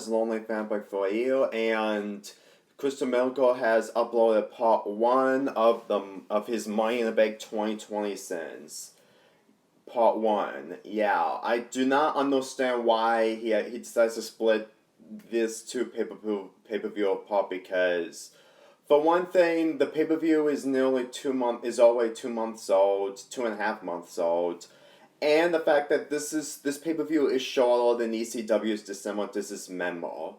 guys, Lonely Fanboy for you, and Crystal Miracle has uploaded part 1 of his Money in the Bank 2020 sins. Part 1. Yeah, I do not understand why he decides to split this two pay-per-view apart, because for one thing, the pay-per-view is already 2 months old, 2.5 months old. And the fact that this pay-per-view is shorter than ECW's December This Is Memo.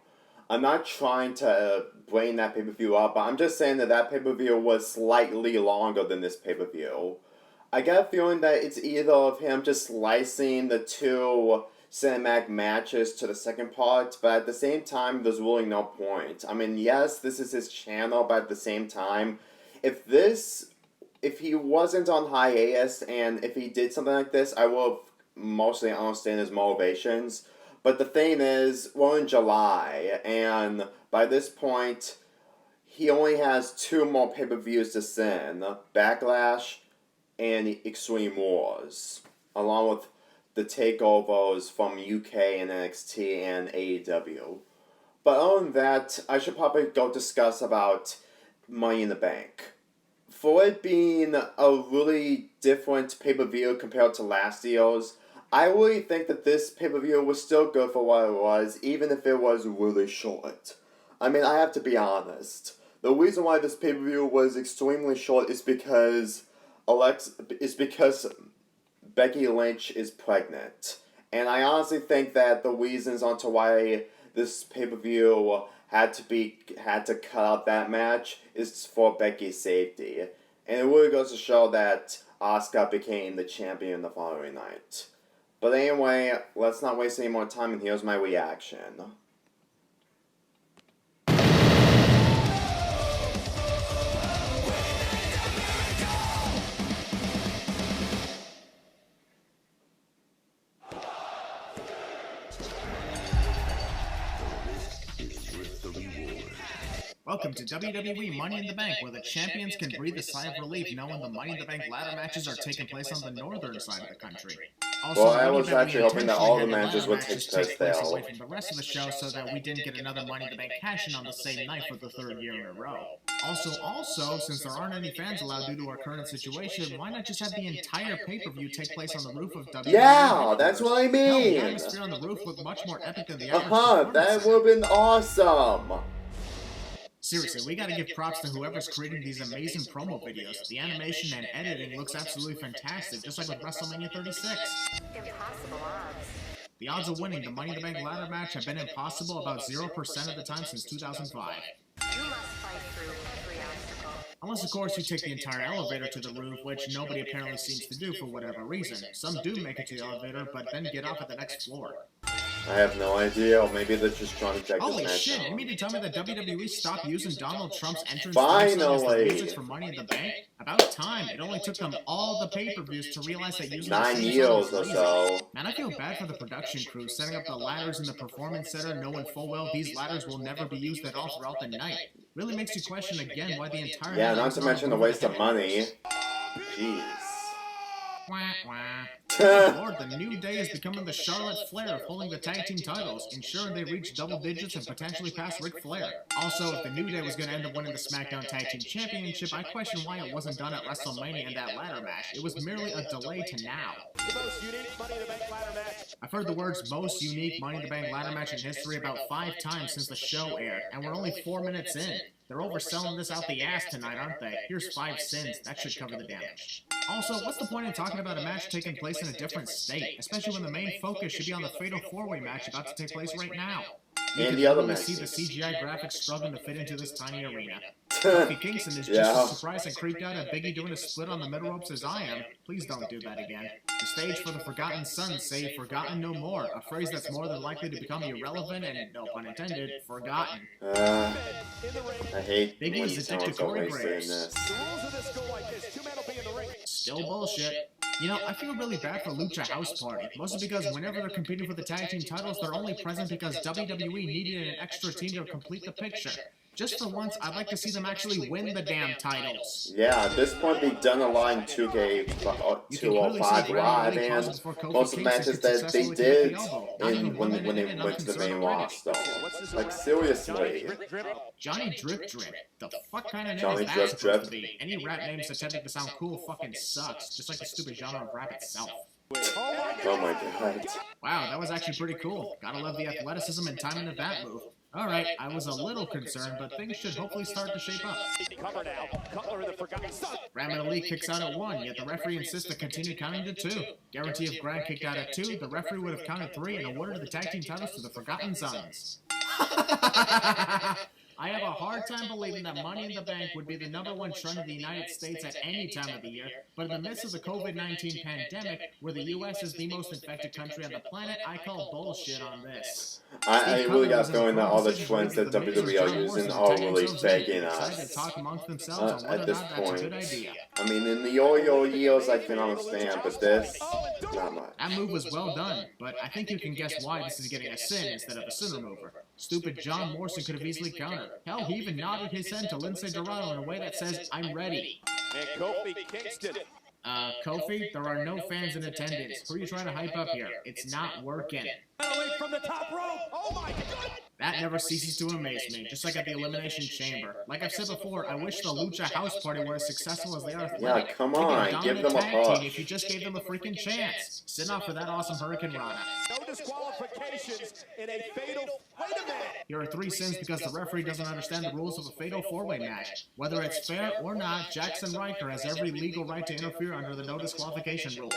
I'm not trying to bring that pay-per-view up, but I'm just saying that pay-per-view was slightly longer than this pay-per-view. I get a feeling that it's either of him just slicing the two cinematic matches to the second part, but at the same time, there's really no point. I mean, yes, this is his channel, but at the same time, if he wasn't on hiatus and if he did something like this, I would mostly understand his motivations. But the thing is, we're in July, and by this point, he only has 2 more pay-per-views to send: Backlash and Extreme Wars, along with the takeovers from UK and NXT and AEW. But other than that, I should probably go discuss about Money in the Bank. For it being a really different pay-per-view compared to last year's, I really think that this pay-per-view was still good for what it was, even if it was really short. I mean, I have to be honest. The reason why this pay-per-view was extremely short is because Becky Lynch is pregnant. And I honestly think that the reasons onto why this pay-per-view had to cut out that match is for Becky's safety. And it really goes to show that Asuka became the champion the following night. But anyway, let's not waste any more time, and here's my reaction. Welcome to WWE Money in the Bank, where the champions can breathe a sigh of relief knowing the Money in the Bank ladder matches are taking place on the northern side of the country. Also, well, I was actually hoping that all the matches would take place there. Away from the rest of the show so that we didn't get another Money in the Bank cash-in on the same night for the 3rd year in a row. Also, since there aren't any fans allowed due to our current situation, why not just have the entire pay-per-view take place on the roof of WWE? Yeah, that's what I mean! Hell, the atmosphere on the roof looked much more epic than the average that would have been awesome! Seriously, we gotta give props to whoever's creating these amazing promo videos. The animation and editing looks absolutely fantastic, just like with WrestleMania 36. Impossible odds. The odds of winning the Money in the Bank ladder match have been impossible about 0% of the time since 2005. You must fight through every obstacle. Unless, of course, you take the entire elevator to the roof, which nobody apparently seems to do for whatever reason. Some do make it to the elevator, but then get off at the next floor. I have no idea, or maybe they're just trying to check this Holy match shit, out. you mean to tell me that WWE stopped using Donald Trump's entrance Finally! music for Money in the Bank? About time. It only took them all the pay-per-views to realize that using 9 years or so. Man, I feel bad for the production crew setting up the ladders in the performance center knowing full well these ladders will never be used at all throughout the night. Really makes you question again why the entire... Yeah, not to mention the waste of money. Jeez. Wah, wah. Good Lord, the New Day is becoming the Charlotte Flair of holding the tag team titles, ensuring they reach double digits and potentially pass Ric Flair. Also, if the New Day was going to end up winning the SmackDown Tag Team Championship, I question why it wasn't done at WrestleMania in that ladder match. It was merely a delay to now. The most unique Money in the Bank ladder match. I've heard the words most unique Money in the Bank ladder match in history about 5 times since the show aired, and we're only 4 minutes in. They're overselling this out the ass tonight, aren't they? Here's 5 sins. That should cover the damage. Also, what's the point in talking about a match taking place in a different state, especially when the main focus should be on the Fatal 4-Way match about to take place right now? You And can the other really matches. see the CGI graphics struggling to fit into this tiny arena. Kofi Kingston is just as surprised and creeped out at Biggie doing a split on the middle ropes as I am. Please don't do that again. The stage for the Forgotten Sons say forgotten no more, a phrase that's more than likely to become irrelevant and, no pun intended, forgotten. I hate Biggie when is someone's addicted to Corey wasted in Graves. this. The rules of this go like this. 2 men will be in the ring. Still bullshit. You know, I feel really bad for Lucha House Party, mostly because whenever they're competing for the tag team titles, they're only present because WWE needed an extra team to complete the picture. Just for once, I'd like to see them actually win the damn titles. Yeah, at this point they've done a lot in 2K205 Live, and most of the matches that they did when they went to the main roster. Like, seriously. Johnny Drip Drip. The fuck kind of name Johnny is that Drip supposed Drip. to be? Any rap name attempting to sound cool fucking sucks, just like the stupid genre of rap itself. Oh my god. Wow, that was actually pretty cool. Gotta love the athleticism and timing of that move. Alright, I was a little concerned, but things should hopefully start to shape up. Ram and Ali kicks out at 1, yet the referee insists to continue counting to 2. Guarantee if Grant kicked out at 2, the referee would have counted 3 and awarded the tag team titles to the Forgotten Sons. I have a hard time believing that Money in the Bank would be the #1 trend in the United States at any time of the year, but in the midst of the COVID-19 pandemic, where the U.S. is the most infected country on the planet, I call bullshit on this. I really got a feeling that all the trends that WWE are using are really begging us at this point. I mean, in the old years I can understand, but this, not much. That move was well done, but I think you can guess why this is getting a sin instead of a sin remover. Stupid John Morrison could have easily countered. Hell, he even nodded his head to Lindsay Dorado in a way that says, I'm ready. And Kofi Kingston. Kofi, there are no fans in attendance. Who are you trying to hype up here? It's not working. From the top rope. Oh my God. That never ceases to amaze me, just like at the Elimination Chamber. Like I've said before, I wish the Lucha House Party were as successful as they are athletic. Yeah, come on, give them a push. If you just gave them a freaking chance. Send off for that awesome Hurricane Rana. No disqualifications in a fatal... Wait a minute. Here are 3 sins because the referee doesn't understand the rules of a fatal 4-way match. Whether it's fair or not, Jackson Riker has every legal right to interfere under the no disqualification rule.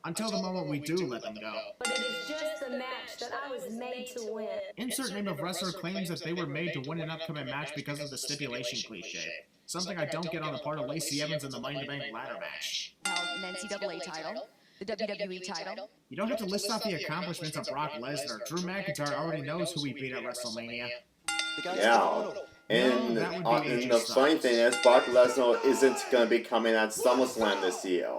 Until the moment we do let them go. But it is just the match that I was made to win. Insert name of wrestler claims that they were made to win an upcoming match because of the stipulation cliche. Something I don't get on the part of Lacey Evans in the Money in the Bank ladder match. An NCAA title, the WWE title. You don't have to list off the accomplishments of Brock Lesnar. Drew McIntyre already knows who he beat at WrestleMania. Yeah. And the funny thing is, Brock Lesnar isn't going to be coming at SummerSlam this year.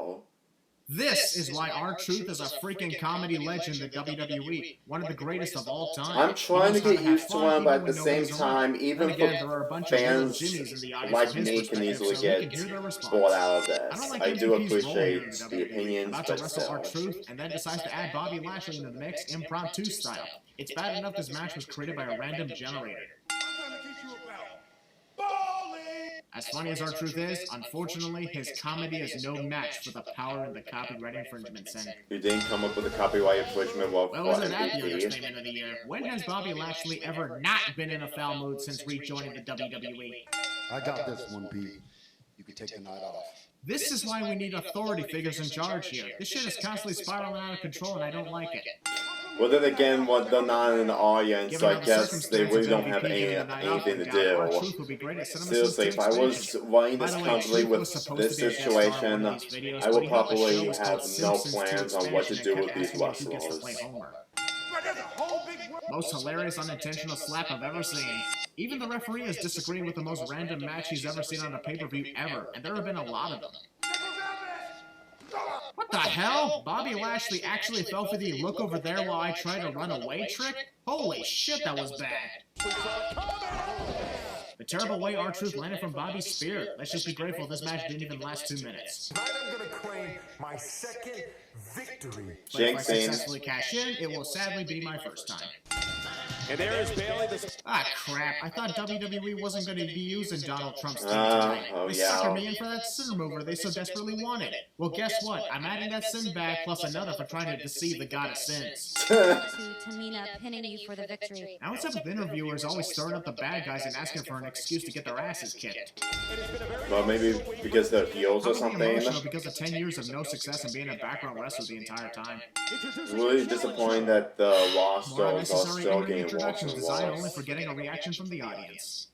This is why R-Truth is a freaking comedy legend in WWE, one of the greatest of all time. I'm trying to get used to him, but at the same time, even for fans like me can easily get bored out of this. I do appreciate the opinions, but still. R-Truth and then decides to add Bobby Lashley into the mix impromptu style. It's bad enough this match was created by a random generator. As funny as R-Truth is, unfortunately, his comedy is no match for the power and the copyright infringement sin. You didn't come up with a copyright infringement well, isn't that the understatement of the year? When has Bobby Lashley ever not been in a foul mood since rejoining the WWE? I got this one, Pete. You can take the night off. This is why we need authority figures in charge here. This shit is constantly spiraling out of control and I don't like it. Well, then again, what they're not in the audience, so I guess they really don't have anything to do. Seriously, if I was running this company with this situation, I would probably have no plans on what to do with these wrestlers. Most hilarious unintentional slap I've ever seen. Even the referee is disagreeing with the most random match he's ever seen on a pay-per-view ever, and there have been a lot of them. What the hell? Bobby Lashley actually fell for the look over there while I tried to run away trick? Holy shit, that was bad. The terrible way R-Truth landed from Bobby's spear. Let's just be grateful this match didn't even last 2 minutes. Tonight I'm gonna claim my second victory. But if I successfully cash in, it will sadly be my first time. And there is Bailey. Ah, crap. I thought WWE wasn't going to be using Donald Trump's team tonight. They suckered me in for that sin remover they so desperately wanted. Well, guess what? I'm adding that sin back plus another for trying to deceive the god of sins. To Tamina pinning you for the victory. Now what's up with interviewers always stirring up the bad guys and asking for an excuse to get their asses kicked? Well, maybe because they're heels or something. Because of 10 years of no success and being a background wrestler the entire time. It's really disappointing that the rosters are still getting introductions designed only for getting a reaction from the audience.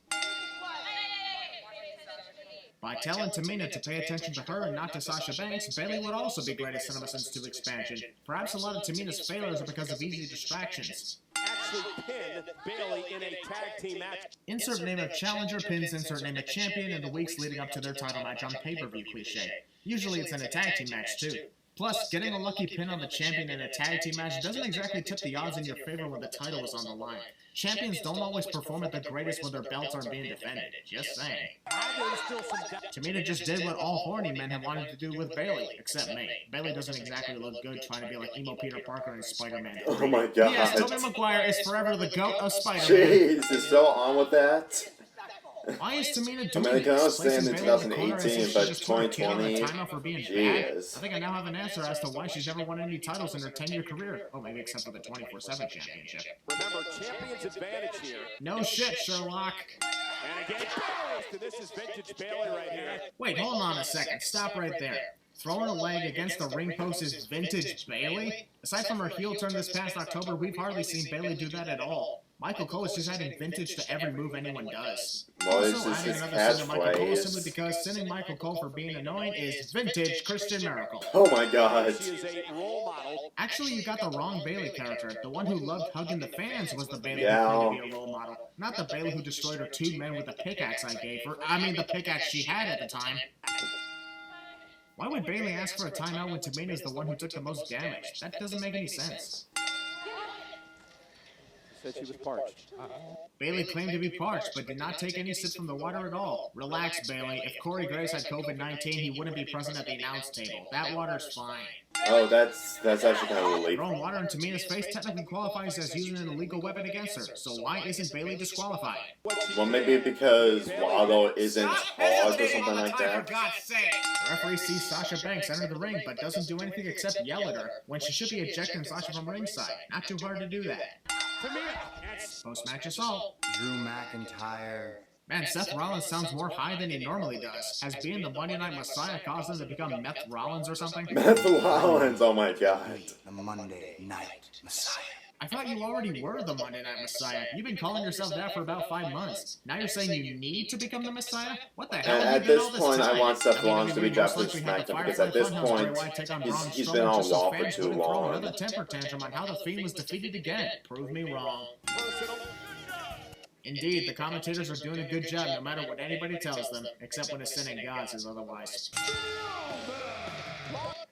By telling Tamina to pay attention to her and not to Sasha Banks, Bayley would also be great at Cinema Sins 2 expansion. Perhaps a lot of Tamina's failures are because of easy distractions. Actually pin Bailey in a tag team match. Insert name of challenger pins insert name of champion in the weeks leading up to their title match on pay-per-view cliche. Usually it's in a tag team match too. Plus, getting a lucky pin on the champion in a tag team match doesn't exactly tip the odds in your favor when the title is on the line. Champions don't always perform at the greatest when their belts aren't being defended. Just saying. Tamina just did what all horny men have wanted to do with Bayley, except me. Bayley doesn't exactly look good trying to be like emo Peter Parker and Spider-Man. Oh my god. Yes, Tobey Maguire is forever the GOAT of Spider-Man. Jeez, is still on with that? Why is Tamina I doing mean, I can this? understand in Placing Bayley in the corner 2018, as if she but just put her kid on a 2020, timeout for being bad? jeez. I think I now have an answer as to why she's never won any titles in her 10-year career. Oh, maybe except for the 24/7 championship. Remember, champion's advantage here. No shit, Sherlock. And again, this is vintage Bayley right here. Wait, hold on a second. Stop right there. Throwing a leg against the ring post is vintage Bayley? Aside from her heel turn this past October, we've hardly seen Bayley do that at all. Michael Cole is just adding vintage to every move anyone does. Well, it's Also, just adding his another sin to Michael Cole catchphrase. simply because sinning Michael Cole for being annoying is vintage Christian Miracle. Oh my god. She is a role model. Actually, you got the wrong Bayley character. The one who loved hugging the fans was the Bayley Yeah. who claimed to be a role model. Not the Bayley who destroyed her 2 men with the pickaxe I gave her. I mean, the pickaxe she had at the time. Why would Bayley ask for a timeout when Tamina is the one who took the most damage? That doesn't make any sense. Said she was parched. Bayley claimed to be parched, but did not take any sip from the water at all. Relax, Bayley. If Corey Graves had COVID-19, he wouldn't be present at the announce table. That water's fine. Oh, that's actually kind of relief. Throwing water in Tamina's face technically qualifies as using an illegal weapon against her, so why isn't Bayley disqualified? Well, maybe because Wallow isn't hard or something like that. The referee sees Sasha Banks enter the ring, but doesn't do anything except yell at her, when she should be ejecting Sasha from ringside. Not too hard to do that. Post-match assault. Drew McIntyre. Man, Seth Rollins sounds more high than he normally does. Has being the Monday Night Messiah caused him to become Meth Rollins or something? Meth Rollins, oh my god. The Monday Night Messiah. I thought you already were the Monday Night Messiah. You've been calling yourself that for about 5 months. Now you're saying you need to become the Messiah? What the hell And have at you been this all this point, time? I want Seth Rollins to be WWE dropped most to likely had the SmackDown because at this Firefly Funhouse point, Bray Wyatt take on Braun he's Strowman been on just so Raw for fans too wouldn't throw long. another temper tantrum on how the Fiend was defeated again. Prove me wrong. Indeed, the commentators are doing a good job no matter what anybody tells them, except when Ascending God says otherwise.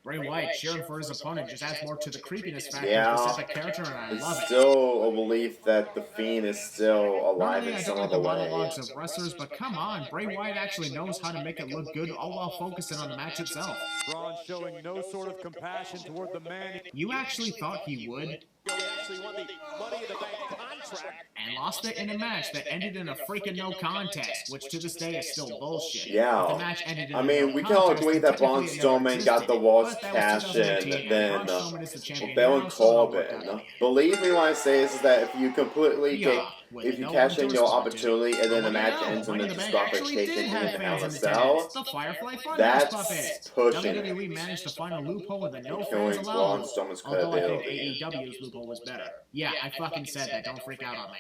Bray Wyatt cheering for his opponent just adds more to the creepiness factor Yeah. of this epic character, and I It's love it. still a belief that the Fiend is still alive Normally, in I some don't like other the way. monologues of wrestlers, but come on, Bray Wyatt actually knows how to make it look good, all while focusing on the match itself. Braun showing no sort of compassion toward the man. You actually thought he would? He actually won the Money in the Bank contract. And lost it in a match that ended in a freaking no contest, which to this day is still bullshit. Yeah. If the match ended in I a mean, no we can all contest, agree then that Braun technically it never Strowman got the existed. worst But that was cash 2018, in and than Braun Strowman is the champion Baron now, so it all worked Corbin. out. Believe me when I say this is that if you completely Yeah, get, with if you no cash in your endorsement, dude. opportunity and then the Oh, match yeah, ends in Money a in the Bank actually did disqualification have in Hell in fans a in Cell, attendance. The Firefly Funhouse that's puppet. pushing it. WWE managed to find a loophole with a no Killing fans Braun allowed. Strowman's Although I think credibility. AEW's loophole was better. Yeah, I fucking said that. Don't freak out on me.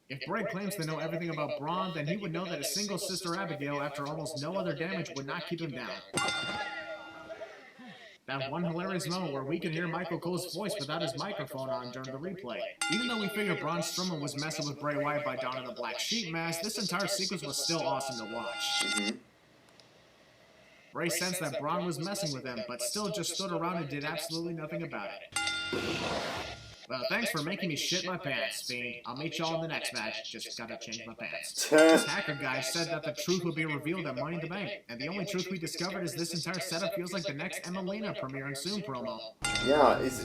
If Bray claims to know everything about Braun, then he would know that a single Sister Abigail, after almost no other damage, would not keep him down. That one hilarious moment where we could hear Michael Cole's voice without his microphone on during the replay. Even though we figured Braun Strowman was messing with Bray Wyatt by donning the black sheep mask, this entire sequence was still awesome to watch. Bray sensed that Braun was messing with him, but still just stood around and did absolutely nothing about it. Well, thanks for making me shit my pants, Fiend. I'll meet y'all in the next match. Just gotta change my pants. This hacker guy said that the truth would be revealed at Money in the Bank, and the only truth we discovered is this entire setup feels like the next Emelina premiering soon promo. Yeah, is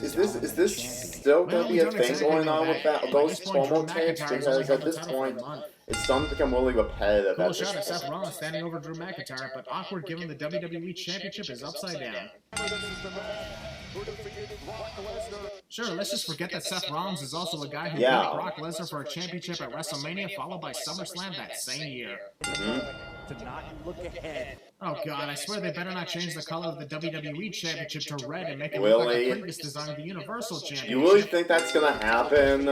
this still gonna be a thing going on with that those promo tapes? Because at this point, it's starting to become really repetitive Cool at this shot of Seth point. Rollins standing over Drew McIntyre, but awkward given the WWE Championship is upside down. Sure, let's just forget that Seth Rollins is also a guy who beat Brock Lesnar for a championship at WrestleMania, followed by SummerSlam that same year. To not look ahead. Oh god, I swear they better not change the color of the WWE Championship to red and make it look like the previous design of the Universal Championship. You really think that's gonna happen?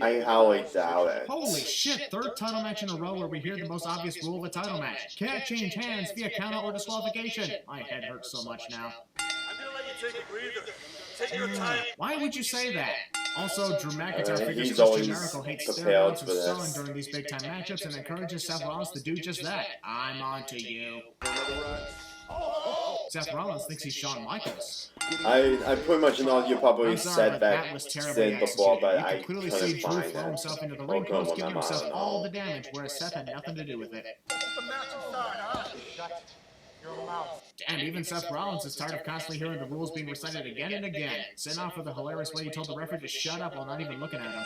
I highly doubt it. Holy shit, third title match in a row where we hear the most obvious rule of a title match. Can't change hands via counter or disqualification. My head hurts so much now. I'm gonna let you take a breather. Take your time. Why would you say that? Also, Drew McIntyre figures he's Chris always Jericho hates prepared steroids for or this. selling during these big time matchups and encourages Seth Rollins to do just that. I'm on to you. Seth Rollins thinks he's Shawn Michaels. I pretty much know you probably I'm sorry, said but that was terribly sin before, executed. but You I can clearly couldn't see Drew find throw it. himself into the Or ring couldn't post, giving remember, I himself don't all know. the damage, whereas Seth had nothing to do with it. Damn, even Seth Rollins is tired of constantly hearing the rules being recited again and again. Sent off for the hilarious way he told the referee to shut up while not even looking at him.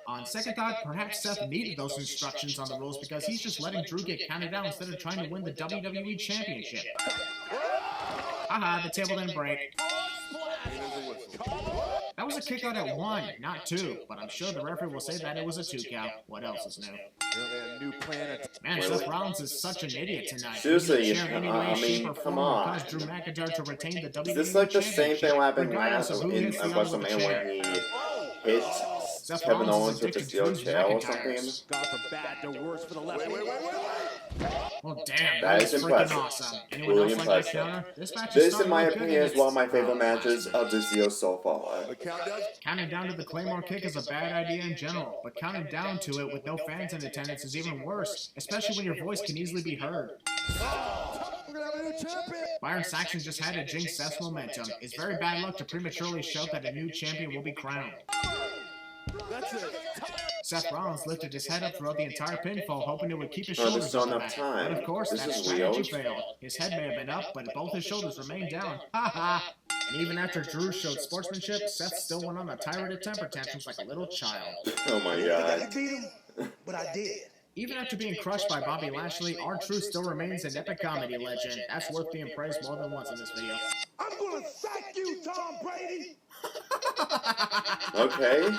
On second thought, perhaps Seth needed those instructions on the rules because he's just letting Drew get counted down instead of trying to win the WWE Championship. Haha, the table didn't break. That was a kick out at 1, not 2, but I'm sure the referee will say that it was a 2 count. What else is new? Man, Seth Rollins is such an idiot tonight. Seriously, He didn't share in any way, I shape, mean, or come form on. will cause Drew McIntyre to retain the WWE Is this like the same thing what happened regardless last of who in hits the other with a WrestleMania chair. when he hit Seth Kevin Rollins Owens is with the addicted to steel Drew's chair or McIntyres. something? Gone from bad to worse for the left. Well, damn, That is is freaking impressive. awesome. Anyone Really else like that impressive. counter? This match is This, in starting my to look good, opinion, and is one of my it's favorite matches of this year so far. counting down to the Claymore kick is a bad idea in general, but counting down to it with no fans in attendance is even worse, especially when your voice can easily be heard. Byron Saxton just had to jinx Seth's momentum. It's very bad luck to prematurely shout that a new champion will be crowned. Seth Rollins lifted his head up throughout the entire pinfall, hoping it would keep his shoulders there's not up the enough back. time. But of course, This that is strategy weird. failed. His head may have been up, but both his shoulders remained down. Ha ha! And even after Drew showed sportsmanship, Seth still went on a tirade of temper tantrums like a little child. Oh my god. But I did. Even after being crushed by Bobby Lashley, R-Truth still remains an epic comedy legend. That's worth being praised more than once in this video. I'm gonna sack you, Tom Brady! Okay.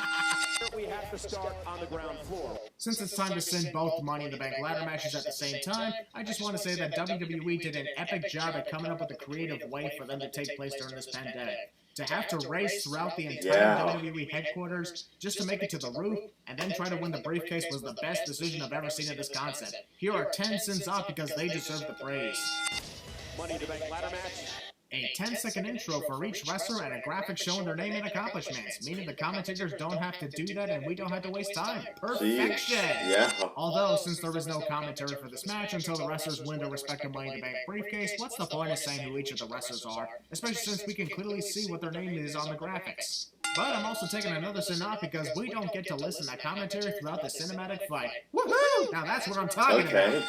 We have to start on the ground floor. Since it's time to send both Money in the Bank ladder matches at the same time, I just want to say that WWE did an epic job at coming up with a creative way for them to take place during this pandemic. To have to race throughout the entire WWE headquarters just to make it to the roof and then try to win the briefcase was the best decision I've ever seen in this concept. Here are 10 sins off because they deserve the praise. Money in the Bank ladder match. A 10-second intro for each wrestler and a graphic showing their name and accomplishments, meaning the commentators don't have to do that and we don't have to waste time. Perfection! Yeah. Although, since there is no commentary for this match until the wrestlers win their respective Money in the Bank briefcase, what's the point of saying who each of the wrestlers are, especially since we can clearly see what their name is on the graphics. But I'm also taking another sin off because we don't get to listen to commentary throughout the cinematic fight. Woohoo! Now that's what I'm talking about.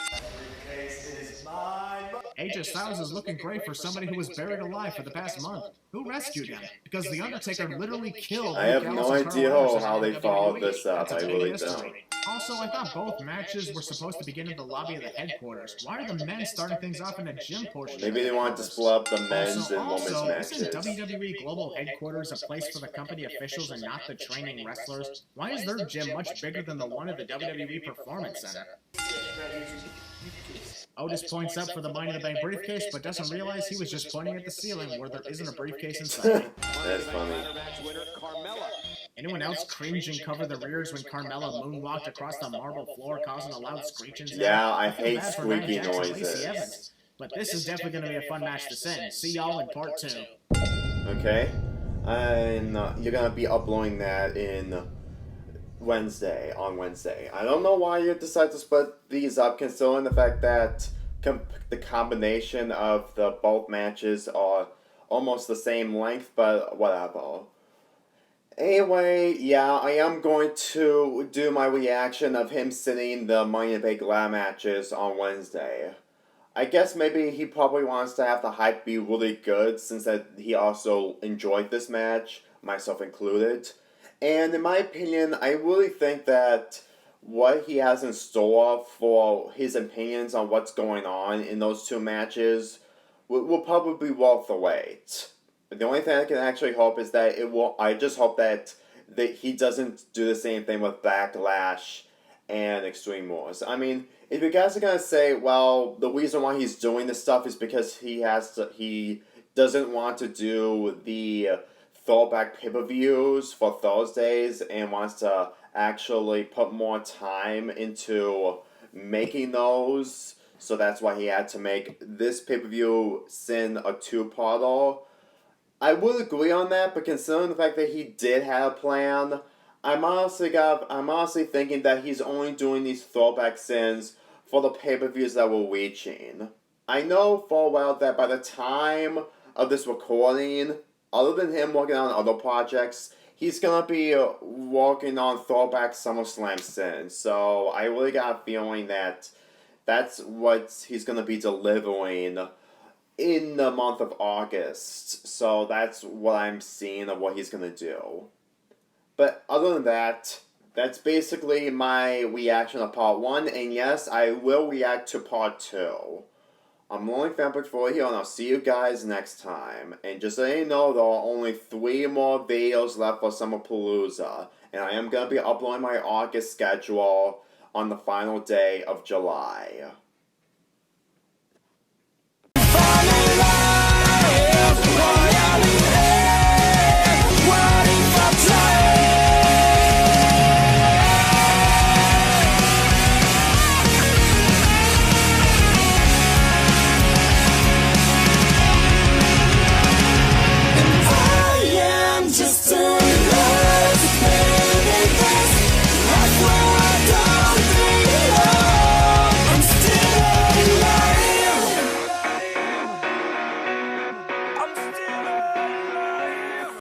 AJ Styles is looking great for somebody who was buried alive for the past month. Who rescued him? Because The Undertaker literally killed I have Luke no Gallows' idea Carl how they Anderson in followed WWE. this up. That's I a really history. don't. Also, I thought both matches were supposed to begin in the lobby of the headquarters. Why are the men starting things off in a gym portion? Maybe they wanted to split up the men's and women's isn't matches. WWE Global Headquarters a place for the company officials and not the training wrestlers? Why is their gym much bigger than the one at the WWE Performance Center? Otis points up for the Money in the Bank briefcase, but doesn't realize he was just pointing at the ceiling where there isn't a briefcase inside. That's funny. Anyone else cringe and cover the rears when Carmella moonwalked across the marble floor, causing a loud screeching sound? Yeah, I feel hate bad for Nia squeaky Jax and Lacey noises. Evans. But this is definitely going to be a fun match to send. See y'all in part 2. Okay. And you're going to be uploading that in on Wednesday. I don't know why you decided to split these up, considering the fact that the combination of the both matches are almost the same length, but whatever. Anyway, yeah, I am going to do my reaction of him sitting the Money in the Bank ladder matches on Wednesday. I guess maybe he probably wants to have the hype be really good, since that he also enjoyed this match, myself included. And in my opinion, I really think that what he has in store for his opinions on what's going on in those two matches will probably be worth the wait. The only thing I can actually hope is that I just hope that he doesn't do the same thing with Backlash and Extreme Rules. I mean, if you guys are gonna say, well, the reason why he's doing this stuff is because he doesn't want to do the throwback pay-per-views for Thursdays and wants to actually put more time into making those, so that's why he had to make this pay-per-view Sin a two-parter. I would agree on that, but considering the fact that he did have a plan, I'm honestly thinking that he's only doing these throwback sins for the pay-per-views that we're reaching. I know full well that by the time of this recording, other than him working on other projects, he's gonna be working on throwback SummerSlam sins. So I really got a feeling that that's what he's gonna be delivering in the month of August. So that's what I'm seeing of what he's gonna do. But other than that, that's basically my reaction to part 1, and yes, I will react to part 2. I'm Lonely Fanboy for here, and I'll see you guys next time. And just so you know, there are only 3 more videos left for Summerpalooza, and I am going to be uploading my August schedule on the final day of July.